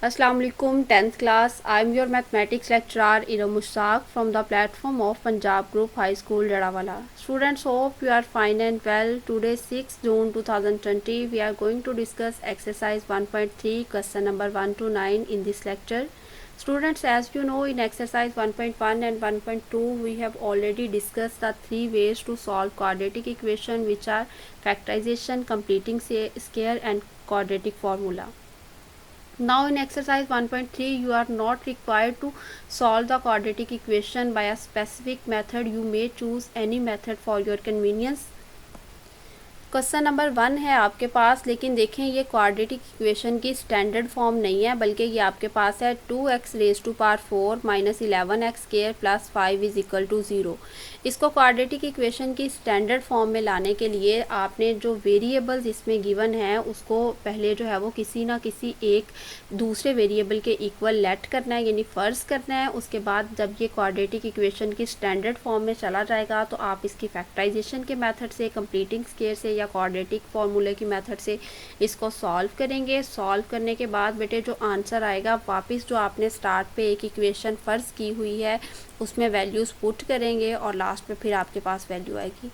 Assalamu alaikum 10th class. I am your mathematics lecturer Iram Mushtaq from the platform of Punjab Group High School Jadawala. Students, hope you are fine and well. Today 6 June 2020 we are going to discuss exercise 1.3 question number 1 to 9 in this lecture. Students, as you know, in exercise 1.1 and 1.2 we have already discussed the three ways to solve quadratic equation, which are factorization, completing square and quadratic formula. Now in exercise 1.3 you are not required to solve the quadratic equation by a specific method. You may choose any method for your convenience. Question number 1 है आपके पास, लेकिन देखें ये quadratic equation की standard form नहीं है, बल्कि ये आपके पास है 2x raise to power 4 minus 11x square plus 5 is equal to 0। इसको क्वाड्रेटिक इक्वेशन की स्टैंडर्ड फॉर्म में लाने के लिए आपने जो वेरिएबल्स इसमें गिवन है उसको पहले जो है वो किसी ना किसी एक दूसरे वेरिएबल के इक्वल लेट करना है, यानी फ़र्ज़ करना है। उसके बाद जब ये क्वाड्रेटिक इक्वेशन की स्टैंडर्ड फॉर्म में चला जाएगा तो आप इसकी फैक्टराइजेशन के मेथड से, कंप्लीटिंग स्क्वायर से या क्वाड्रेटिक फॉर्मूले की मेथड से इसको सॉल्व करेंगे। सॉल्व करने के बाद बेटे जो आंसर आएगा वापस जो आपने स्टार्ट पे एक इक्वेशन फ़र्ज़ की हुई है उसमें वैल्यूज़ पुट करेंगे और लास्ट में फिर आपके पास वैल्यू आएगी।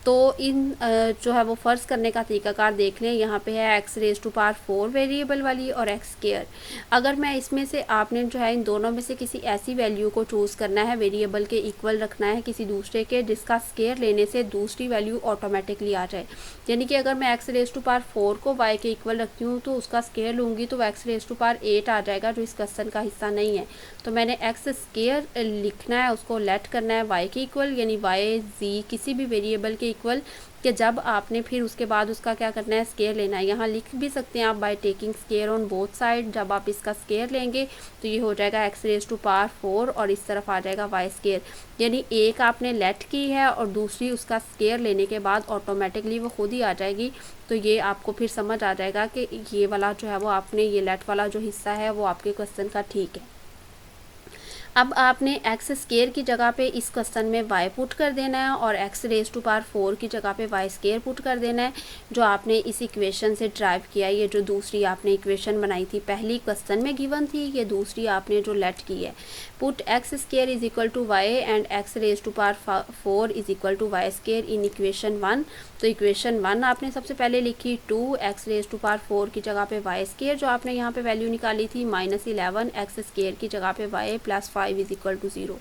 तो इन जो है वो फ़र्ज़ करने का तरीकाकार देख लें। यहाँ पे है x raise to power 4 variable वाली और x स्क्वायर। अगर मैं इसमें से आपने जो है इन दोनों में से किसी ऐसी वैल्यू को चूज़ करना है, वेरिएबल के इक्वल रखना है किसी दूसरे के, जिसका स्क्वायर लेने से दूसरी वैल्यू ऑटोमेटिकली आ जाए। यानी कि अगर मैं x रेज टू पावर 4 को y के इक्वल रखती हूँ तो उसका स्क्वायर लूँगी तो x रेज टू पावर 8 आ जाएगा, जो इस क्वेश्चन का हिस्सा नहीं है। तो मैंने x स्क्वायर लिखना है, उसको लेट करना है y के इक्वल, यानी y z किसी भी वेरिएबल के इक्वल कि जब आपने फिर उसके बाद उसका क्या करना है, स्क्वायर लेना है। यहाँ लिख भी सकते हैं आप by taking square on both side. जब आप इसका स्क्वायर लेंगे तो ये हो जाएगा x रेज टू पावर 4 और इस तरफ आ जाएगा y स्क्वायर, यानी एक आपने लेट की है और दूसरी उसका स्क्वायर लेने के बाद ऑटोमेटिकली वो खुद ही आ जाएगी। तो ये आपको फिर समझ आ जाएगा कि ये वाला जो है वो आपने ये लेट वाला जो हिस्सा है वो आपके क्वेश्चन का ठीक है। अब आपने x स्क्वायर की जगह पे इस क्वेश्चन में y पुट कर देना है और x रेज टू पावर 4 की जगह पे y स्क्वायर पुट कर देना है, जो आपने इस इक्वेशन से ड्राइव किया है। ये जो दूसरी आपने इक्वेशन बनाई थी, पहली क्वेश्चन में गिवन थी, ये दूसरी आपने जो लेट की है। Put x square is equal to y and x raise to power 4 is equal to y square in equation 1। तो इक्वेशन 1 आपने सबसे पहले लिखी 2x रेज टू पावर 4 की जगह पे y स्क्वायर, जो आपने यहाँ पे वैल्यू निकाली थी, माइनस 11x स्क्वायर की जगह पे y plus 5 is equal to 0।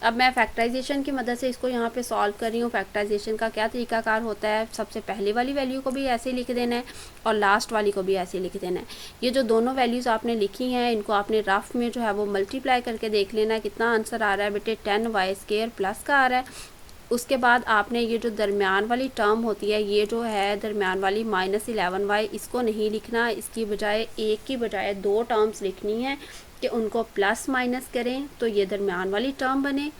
अब मैं फैक्टराइजेशन की मदद से इसको यहाँ पे सॉल्व कर रही हूँ। फैक्टराइजेशन का क्या तरीकाकार होता है, सबसे पहले वाली वैल्यू को भी ऐसे ही लिख देना है और लास्ट वाली को भी ऐसे ही लिख देना है। ये जो दोनों वैल्यूज़ आपने लिखी हैं इनको आपने रफ में जो है वो मल्टीप्लाई करके देख लेना है कितना आंसर आ रहा है। बेटे 10y स्क्वायर प्लस का आ रहा है। उसके बाद आपने ये जो दरमियान वाली टर्म होती है, ये जो है दरमियान वाली माइनस 11y, इसको नहीं लिखना, इसकी बजाय एक की बजाय दो टर्म्स लिखनी है कि उनको प्लस माइनस करें तो ये दरमियान वाली टर्म बने,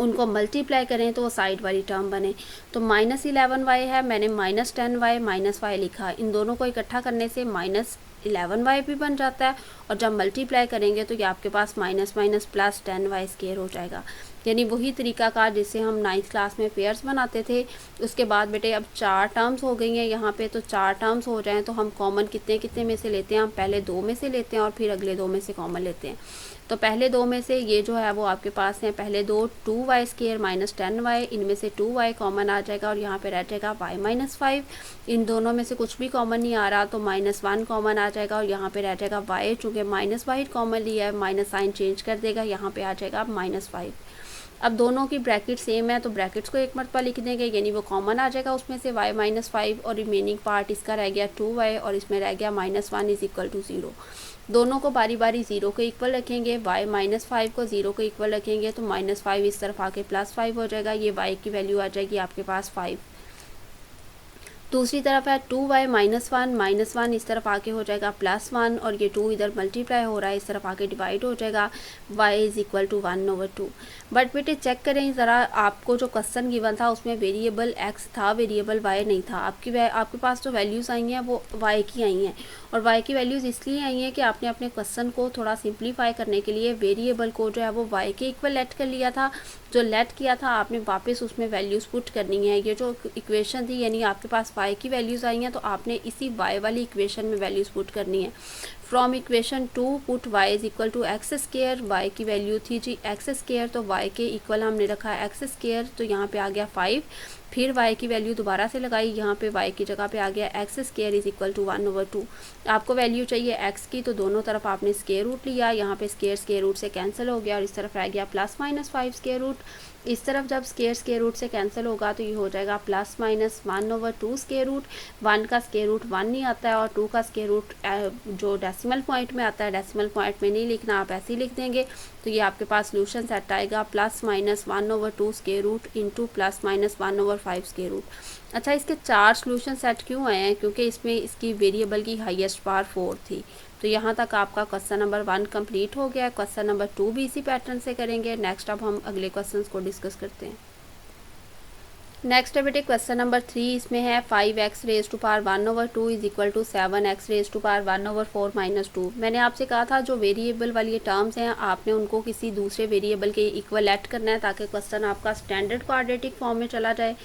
उनको मल्टीप्लाई करें तो वो साइड वाली टर्म बने। तो माइनस 11y है, मैंने माइनस 10y माइनस y लिखा। इन दोनों को इकट्ठा करने से माइनस 11y भी बन जाता है और जब मल्टीप्लाई करेंगे तो ये आपके पास minus minus plus 10y square हो जाएगा। यानी वही तरीकाकार जिससे हम 9th क्लास में पेयर्स बनाते थे। उसके बाद बेटे अब 4 टर्म्स हो गई हैं यहाँ पे, तो 4 टर्म्स हो जाएं तो हम कॉमन कितने कितने में से लेते हैं, हम पहले 2 में से लेते हैं और फिर अगले 2 में से कॉमन लेते हैं। तो पहले 2 में से ये जो है वो आपके पास हैं पहले 2 2y स्क्वायर माइनस 10y, इनमें से 2y कॉमन आ जाएगा और यहाँ पे रह जाएगा y माइनस 5। इन दोनों में से कुछ भी कॉमन नहीं आ रहा तो माइनस 1 कॉमन आ जाएगा और यहाँ पे रह जाएगा y, चूँकि माइनस y कॉमन लिया है माइनस साइन चेंज कर देगा, यहाँ पे आ जाएगा माइनस 5। अब दोनों की ब्रैकेट सेम है तो ब्रैकेट्स को एक मरतबा लिख देंगे, यानी वो कॉमन आ जाएगा उसमें से y माइनस 5 और रिमेनिंग पार्ट इसका रह गया 2y और इसमें रह गया माइनस 1 इज इक्वल टू 0। दोनों को बारी बारी 0 के इक्वल रखेंगे, y माइनस 5 को 0 के इक्वल रखेंगे तो माइनस 5 इस तरफ आके प्लस 5 हो जाएगा। ये y की वैल्यू आ जाएगी आपके पास 5। दूसरी तरफ है 2y माइनस 1 इस तरफ आके हो जाएगा प्लस 1 और ये 2 इधर मल्टीप्लाई हो रहा है, इस तरफ आके डिवाइड हो जाएगा, y is equal to 1/2। But बेटे चेक करें ज़रा, आपको जो क्वेश्चन गिवन था उसमें वेरिएबल x था, वेरिएबल y नहीं था। आपके पास जो वैल्यूज़ आई हैं वो y की आई हैं और y की वैल्यूज़ इसलिए आई हैं कि आपने अपने क्वेश्चन को थोड़ा सिंप्लीफाई करने के लिए वेरिएबल को जो है वो y के इक्वल लेट कर लिया था। जो लेट किया था आपने वापस उसमें वैल्यूज़ पुट करनी है। ये जो इक्वेशन थी यानी आपके पास y की वैल्यूज़ आई हैं तो आपने इसी y वाली इक्वेशन में वैल्यूज़ पुट करनी है। From equation 2 put y is equal to x square, y की वैल्यू थी जी एक्स स्केयर, तो y के इक्वल हमने रखा है एक्स स्केयर, तो यहाँ पे आ गया 5। फिर y की वैल्यू दोबारा से लगाई, यहाँ पे y की जगह पे आ गया x square is equal to 1/2। आपको वैल्यू चाहिए x की, तो दोनों तरफ आपने स्केयर रूट लिया, यहाँ पे स्केयर रूट से कैंसिल हो गया और इस तरफ रह गया +-5 स्केयर रूट। इस तरफ जब स्केयर रूट से कैंसिल होगा तो ये हो जाएगा +-1/2 स्केयर रूट। 1 का स्केयर रूट 1 नहीं आता है और 2 का स्केयर रूट जो डेसिमल पॉइंट में आता है, डेसिमल पॉइंट में नहीं लिखना, आप ऐसे ही लिख देंगे। तो ये आपके पास सोल्यूशन सेट आएगा +-1/2 square root into +-1/5 square root. अच्छा, इसके 4 सोल्यूशन सेट क्यों आए हैं? क्योंकि इसमें इसकी वेरिएबल की हाईएस्ट पावर 4 थी। तो यहाँ तक आपका क्वेश्चन नंबर 1 कंप्लीट हो गया। क्वेश्चन नंबर 2 भी इसी पैटर्न से करेंगे। नेक्स्ट अब हम अगले क्वेश्चन को डिस्कस करते हैं। नेक्स्ट है बेटे क्वेश्चन नंबर 3, इसमें है 5x raise to power 1/2 is equal to 7x raise to power 1/4 - 2। मैंने आपसे कहा था जो वेरिएबल वाली टर्म्स हैं आपने उनको किसी दूसरे वेरिएबल के इक्वल ऐड करना है ताकि क्वेश्चन आपका स्टैंडर्ड क्वाड्रेटिक फॉर्म में चला जाए।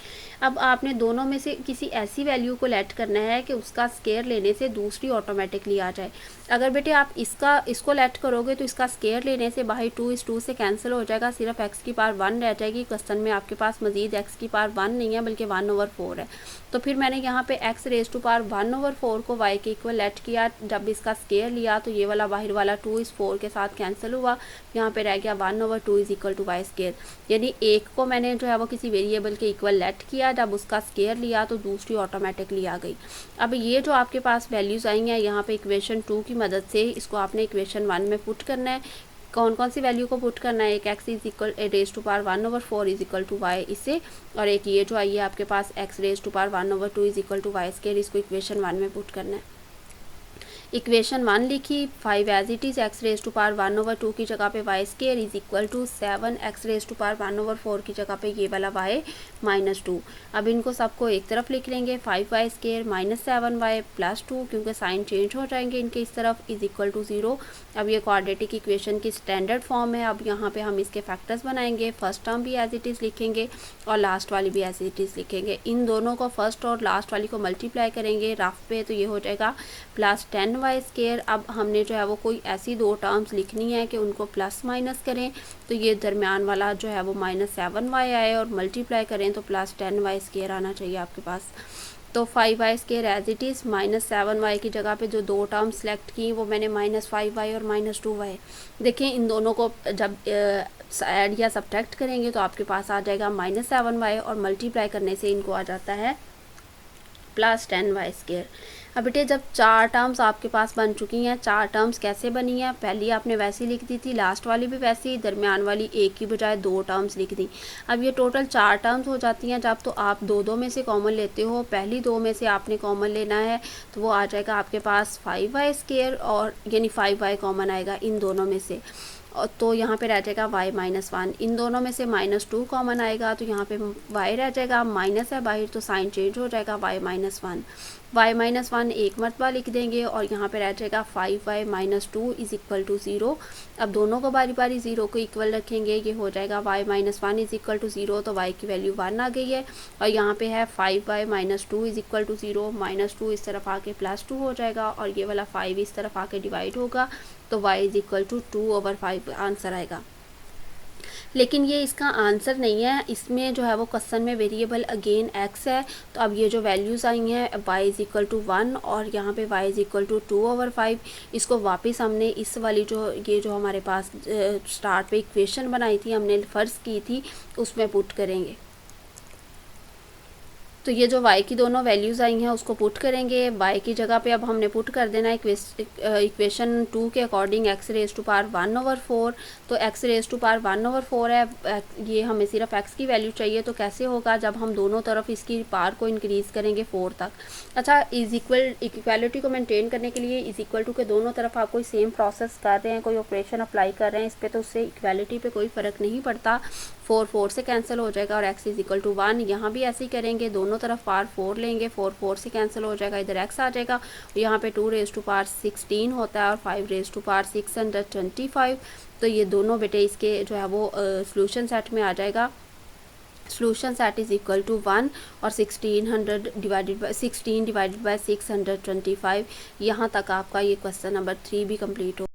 अब आपने दोनों में से किसी ऐसी वैल्यू को लेट करना है कि उसका स्केयर लेने से दूसरी ऑटोमेटिकली आ जाए। अगर बेटे आप इसको लेट करोगे तो इसका स्केयर लेने से बाहर 2 इस 2 से कैंसिल हो जाएगा, सिर्फ x की पावर 1 रह जाएगी। क्वेश्चन में आपके पास मजीद x की पावर 1 नहीं है बल्कि 1/4 है। तो फिर मैंने यहाँ पे x रेज टू पावर 1/4 को y के इक्वल लेट किया। जब इसका स्केयर लिया तो ये वाला बाहर वाला 2 इस 4 के साथ कैंसिल हुआ, यहाँ पे रह गया 1/2 is equal to y square. यानी एक को मैंने जो है वो किसी वेरिएबल के इक्वल लेट किया, जब उसका स्केयर लिया तो दूसरी ऑटोमेटिकली आ गई। अब ये जो आपके पास वैल्यूज़ आई हैं यहाँ पे इक्वेशन 2 की मदद से इसको आपने इक्वेशन 1 में पुट करना है। कौन कौन सी वैल्यू को पुट करना है? एक x is equal raise to power 1/4 is equal to y इससे, और एक ये जो आई है आपके पास x raise to power 1/2 is equal to y square, इसको इक्वेशन 1 में पुट करना है। इक्वेशन 1 लिखी, 5 as it is x raise to power 1/2 की जगह पे y square is equal to 7x raise to power 1/4 की जगह पे ये वाला y -2। अब इनको सबको एक तरफ लिख लेंगे, 5y स्केयर -7y + 2, क्योंकि साइन चेंज हो जाएंगे इनके इस तरफ, इज इक्वल टू 0। अब ये क्वाड्रेटिक इक्वेशन की स्टैंडर्ड फॉर्म है। अब यहाँ पे हम इसके फैक्टर्स बनाएंगे। फर्स्ट टर्म भी एज इट इज़ लिखेंगे और लास्ट वाली भी एज इट इज़ लिखेंगे। इन दोनों को फर्स्ट और लास्ट वाली को मल्टीप्लाई करेंगे रफ पे, तो ये हो जाएगा +10y स्केयर। अब हमने जो है वो कोई ऐसी दो टर्म्स लिखनी है कि उनको प्लस माइनस करें, तो ये दरमियान वाला जो है वो -7y आए और मल्टीप्लाई करें तो +10y स्केयर आना चाहिए आपके पास। तो 5y square as it is, -7y की जगह पे जो दो टर्म सेलेक्ट की वो मैंने -5y और -2y। देखिए इन दोनों को जब ऐड या सब्ट्रैक्ट करेंगे तो आपके पास आ जाएगा -7y और मल्टीप्लाई करने से इनको आ जाता है +10y स्केयर। अब बेटे जब 4 टर्म्स आपके पास बन चुकी हैं, 4 टर्म्स कैसे बनी हैं? पहली आपने वैसी लिख दी थी, लास्ट वाली भी वैसी ही, दरमियान वाली एक की बजाय 2 टर्म्स लिख दी। अब ये टोटल 4 टर्म्स हो जाती हैं जब, तो आप दो में से कॉमन लेते हो। पहली 2 में से आपने कॉमन लेना है तो वो आ जाएगा आपके पास 5y स्केयर, और यानी 5y कॉमन आएगा इन दोनों में से, और तो यहाँ पे रह जाएगा y -1। इन दोनों में से -2 कॉमन आएगा तो यहाँ पे y रह जाएगा, माइनस है बाहर तो साइन चेंज हो जाएगा y -1 एक मरतबा लिख देंगे और यहाँ पे रह जाएगा 5y -2 इज इक्वल टू 0। अब दोनों को बारी बारी 0 को इक्वल रखेंगे, ये हो जाएगा y -1 इज इक्वल टू 0, तो y की वैल्यू 1 आ गई है। और यहाँ पे है 5y -2 इज इक्वल टू 0, -2 इस तरफ आके +2 हो जाएगा और ये वाला 5 इस तरफ आके डिवाइड होगा, तो y is equal to 2/5 answer आएगा। लेकिन ये इसका आंसर नहीं है, इसमें जो है वो क्वेश्चन में वेरिएबल अगेन x है। तो अब ये जो वैल्यूज़ आई हैं y इज इक्वल टू 1 और यहाँ पे y इज इक्वल टू 2/5, इसको वापस हमने इस वाली ये जो हमारे पास स्टार्ट पे इक्वेशन बनाई थी, हमने फ़र्ज़ की थी, उसमें पुट करेंगे। तो ये जो y की दोनों वैल्यूज़ आई हैं उसको पुट करेंगे। y की जगह पे अब हमने पुट कर देना है इक्वेशन 2 के according x raise to power 1/4। तो x रेज टू पावर 1/4 है, ये हमें सिर्फ x की वैल्यू चाहिए। तो कैसे होगा? जब हम दोनों तरफ इसकी पावर को इंक्रीज़ करेंगे 4 तक। अच्छा, इक्वालिटी को मेंटेन करने के लिए इज इक्वल टू के दोनों तरफ आप कोई सेम प्रोसेस कर रहे हैं, कोई ऑपरेशन अप्लाई कर रहे हैं इस पर, तो उससे इक्वालिटी पे कोई फ़र्क नहीं पड़ता। 4 से कैंसिल हो जाएगा और x इज इक्वल टू 1। यहाँ भी ऐसे ही करेंगे, दोनों तरफ पावर 4 लेंगे, 4 से कैंसिल हो जाएगा, इधर x आ जाएगा। यहाँ पे 2 रेज टू पावर 16 होता है और 5 रेज टू पावर 625। तो ये दोनों बेटे इसके जो है वो सोल्यूशन सेट में आ जाएगा। solution set is equal to 1 और 16 डिवाइडेड बाय 625। यहाँ तक आपका ये क्वेश्चन नंबर 3 भी कंप्लीट हो